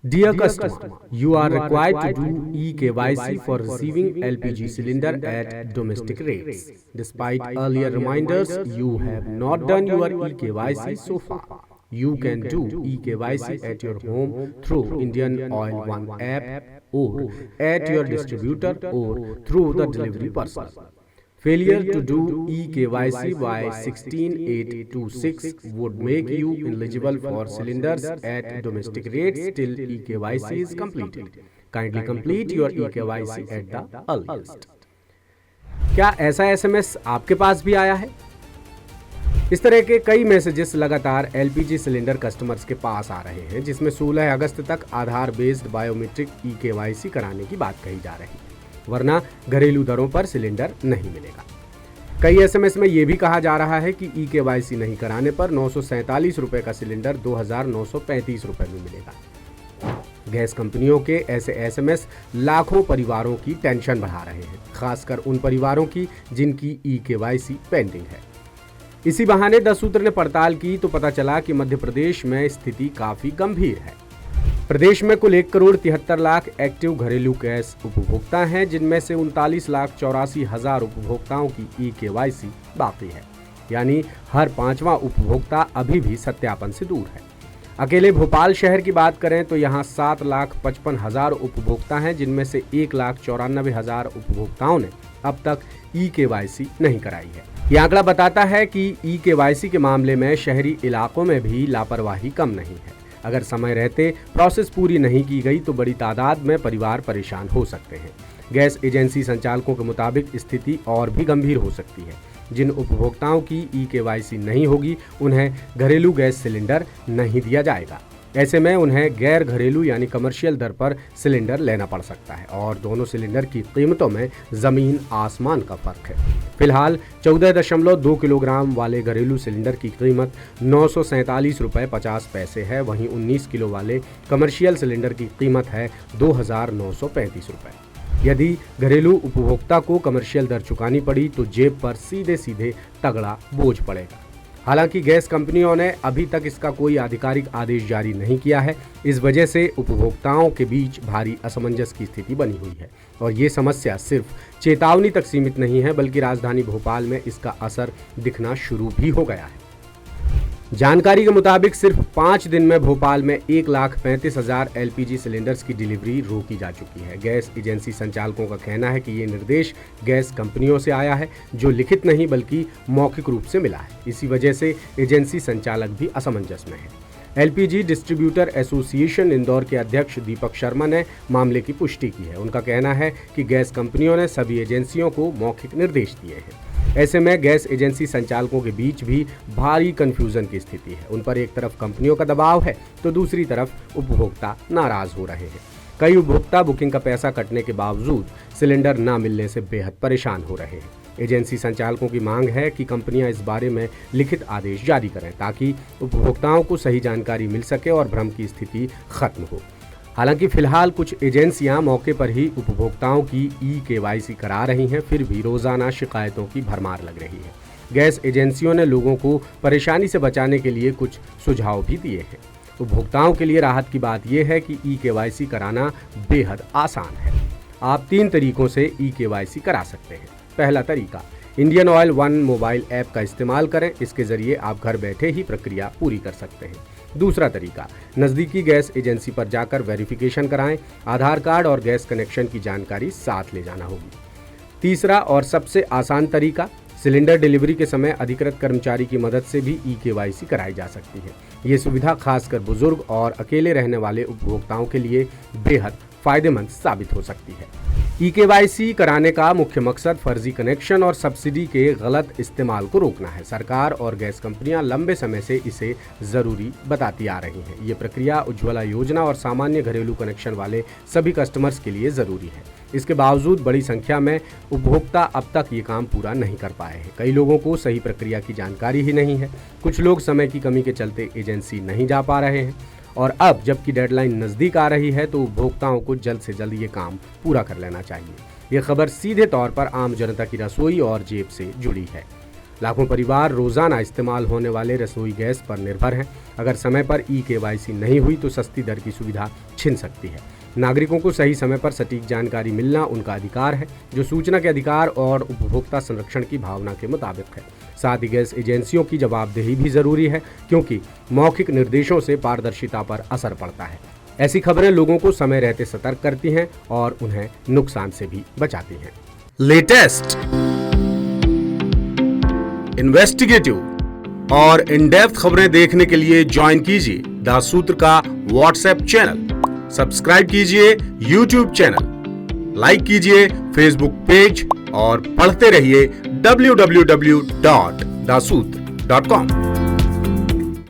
Dear customer, you are required to do e-KYC for receiving LPG cylinder at domestic rates. Despite earlier reminders, you have not done your e-KYC so far. You can do e-KYC at your home through Indian Oil One app or at your distributor or through the delivery person. Failure to do e-KYC by 16826 would make you eligible for cylinders at domestic rates till e-KYC is completed. Kindly complete your e-KYC at the earliest. क्या ऐसा SMS आपके पास भी आया है? इस तरह के कई मैसेजेस लगातार एलपीजी सिलेंडर कस्टमर्स के पास आ रहे हैं, जिसमें 16 अगस्त तक आधार बेस्ड बायोमेट्रिक ई-KYC कराने की बात कही जा रही है, वरना घरेलू दरों पर सिलेंडर नहीं मिलेगा। कई एसएमएस में यह भी कहा जा रहा है कि ई-KYC नहीं कराने पर 947 रुपए का सिलेंडर 2935 रुपए में मिलेगा। गैस कंपनियों के ऐसे एसएमएस लाखों परिवारों की टेंशन बढ़ा रहे हैं, खासकर उन परिवारों की जिनकी ई-KYC पेंडिंग है। इसी बहाने 10 सूत्र ने पड़ताल की तो पता चला कि मध्य प्रदेश में स्थिति काफी गंभीर है। प्रदेश में कुल 1,73,00,000 एक्टिव घरेलू गैस उपभोक्ता हैं, जिनमें से 39,84,000 उपभोक्ताओं की ई-KYC बाकी है, यानी हर 5वां उपभोक्ता अभी भी सत्यापन से दूर है। अकेले भोपाल शहर की बात करें तो यहाँ 7,55,000 उपभोक्ता हैं, जिनमें से 1,94,000 उपभोक्ताओं ने अब तक ई-KYC नहीं कराई है। यह आंकड़ा बताता है कि ई-KYC के मामले में शहरी इलाकों में भी लापरवाही कम नहीं है। अगर समय रहते प्रोसेस पूरी नहीं की गई तो बड़ी तादाद में परिवार परेशान हो सकते हैं। गैस एजेंसी संचालकों के मुताबिक स्थिति और भी गंभीर हो सकती है। जिन उपभोक्ताओं की ई-KYC नहीं होगी उन्हें घरेलू गैस सिलेंडर नहीं दिया जाएगा। ऐसे में उन्हें गैर घरेलू यानी कमर्शियल दर पर सिलेंडर लेना पड़ सकता है और दोनों सिलेंडर की कीमतों में जमीन आसमान का फर्क है। फिलहाल 14.2 किलोग्राम वाले घरेलू सिलेंडर की कीमत 947 रुपये 50 पैसे है, वहीं 19 किलो वाले कमर्शियल सिलेंडर की कीमत है 2,935 रुपये। यदि घरेलू उपभोक्ता को कमर्शियल दर चुकानी पड़ी तो जेब पर सीधे सीधे तगड़ा बोझ पड़ेगा। हालांकि गैस कंपनियों ने अभी तक इसका कोई आधिकारिक आदेश जारी नहीं किया है। इस वजह से उपभोक्ताओं के बीच भारी असमंजस की स्थिति बनी हुई है और ये समस्या सिर्फ चेतावनी तक सीमित नहीं है, बल्कि राजधानी भोपाल में इसका असर दिखना शुरू भी हो गया है। जानकारी के मुताबिक सिर्फ 5 दिन में भोपाल में 1,35,000 एलपीजी सिलेंडर्स की डिलीवरी रोकी जा चुकी है। गैस एजेंसी संचालकों का कहना है कि ये निर्देश गैस कंपनियों से आया है, जो लिखित नहीं बल्कि मौखिक रूप से मिला है। इसी वजह से एजेंसी संचालक भी असमंजस में है। एलपीजी डिस्ट्रीब्यूटर एसोसिएशन इंदौर के अध्यक्ष दीपक शर्मा ने मामले की पुष्टि की है। उनका कहना है कि गैस कंपनियों ने सभी एजेंसियों को मौखिक निर्देश दिए हैं। ऐसे में गैस एजेंसी संचालकों के बीच भी भारी कंफ्यूजन की स्थिति है। उन पर एक तरफ कंपनियों का दबाव है तो दूसरी तरफ उपभोक्ता नाराज हो रहे हैं। कई उपभोक्ता बुकिंग का पैसा कटने के बावजूद सिलेंडर न मिलने से बेहद परेशान हो रहे हैं। एजेंसी संचालकों की मांग है कि कंपनियां इस बारे में लिखित आदेश जारी करें ताकि उपभोक्ताओं को सही जानकारी मिल सके और भ्रम की स्थिति खत्म हो। हालांकि फिलहाल कुछ एजेंसियां मौके पर ही उपभोक्ताओं की ई-KYC करा रही हैं, फिर भी रोजाना शिकायतों की भरमार लग रही है। गैस एजेंसियों ने लोगों को परेशानी से बचाने के लिए कुछ सुझाव भी दिए हैं। उपभोक्ताओं के लिए राहत की बात यह है कि ई-KYC कराना बेहद आसान है। आप 3 तरीकों से ई-KYC करा सकते हैं। पहला तरीका, Indian oil one mobile app का इस्तेमाल करें। इसके जरिए आप घर बैठे ही प्रक्रिया पूरी कर सकते हैं। दूसरा तरीका, नज़दीकी गैस एजेंसी पर जाकर वेरिफिकेशन कराएं। आधार कार्ड और गैस कनेक्शन की जानकारी साथ ले जाना होगी। तीसरा और सबसे आसान तरीका, सिलेंडर डिलीवरी के समय अधिकृत कर्मचारी की मदद से भी ई-KYC कराई जा सकती है। ये सुविधा खासकर बुजुर्ग और अकेले रहने वाले उपभोक्ताओं के लिए बेहद फायदेमंद साबित हो सकती है। ई-KYC कराने का मुख्य मकसद फर्जी कनेक्शन और सब्सिडी के गलत इस्तेमाल को रोकना है। सरकार और गैस कंपनियां लंबे समय से इसे जरूरी बताती आ रही हैं। ये प्रक्रिया उज्ज्वला योजना और सामान्य घरेलू कनेक्शन वाले सभी कस्टमर्स के लिए जरूरी है। इसके बावजूद बड़ी संख्या में उपभोक्ता अब तक ये काम पूरा नहीं कर पाए हैं। कई लोगों को सही प्रक्रिया की जानकारी ही नहीं है। कुछ लोग समय की कमी के चलते एजेंसी नहीं जा पा रहे हैं और अब जबकि डेडलाइन नज़दीक आ रही है तो उपभोक्ताओं को जल्द से जल्द ये काम पूरा कर लेना चाहिए। ये खबर सीधे तौर पर आम जनता की रसोई और जेब से जुड़ी है। लाखों परिवार रोजाना इस्तेमाल होने वाले रसोई गैस पर निर्भर हैं। अगर समय पर ई-केवाईसी नहीं हुई तो सस्ती दर की सुविधा छिन सकती है। नागरिकों को सही समय पर सटीक जानकारी मिलना उनका अधिकार है, जो सूचना के अधिकार और उपभोक्ता संरक्षण की भावना के मुताबिक है। साथ ही गैस एजेंसियों की जवाबदेही भी जरूरी है, क्योंकि मौखिक निर्देशों से पारदर्शिता पर असर पड़ता है। ऐसी खबरें लोगों को समय रहते सतर्क करती हैं और उन्हें नुकसान से भी बचाती हैं। लेटेस्ट, इन्वेस्टिगेटिव और इन डेप्थ खबरें देखने के लिए ज्वाइन कीजिए द सूत्र का व्हाट्सएप चैनल, सब्सक्राइब कीजिए यूट्यूब चैनल, लाइक कीजिए फेसबुक पेज और पढ़ते रहिए www.dasootra.com।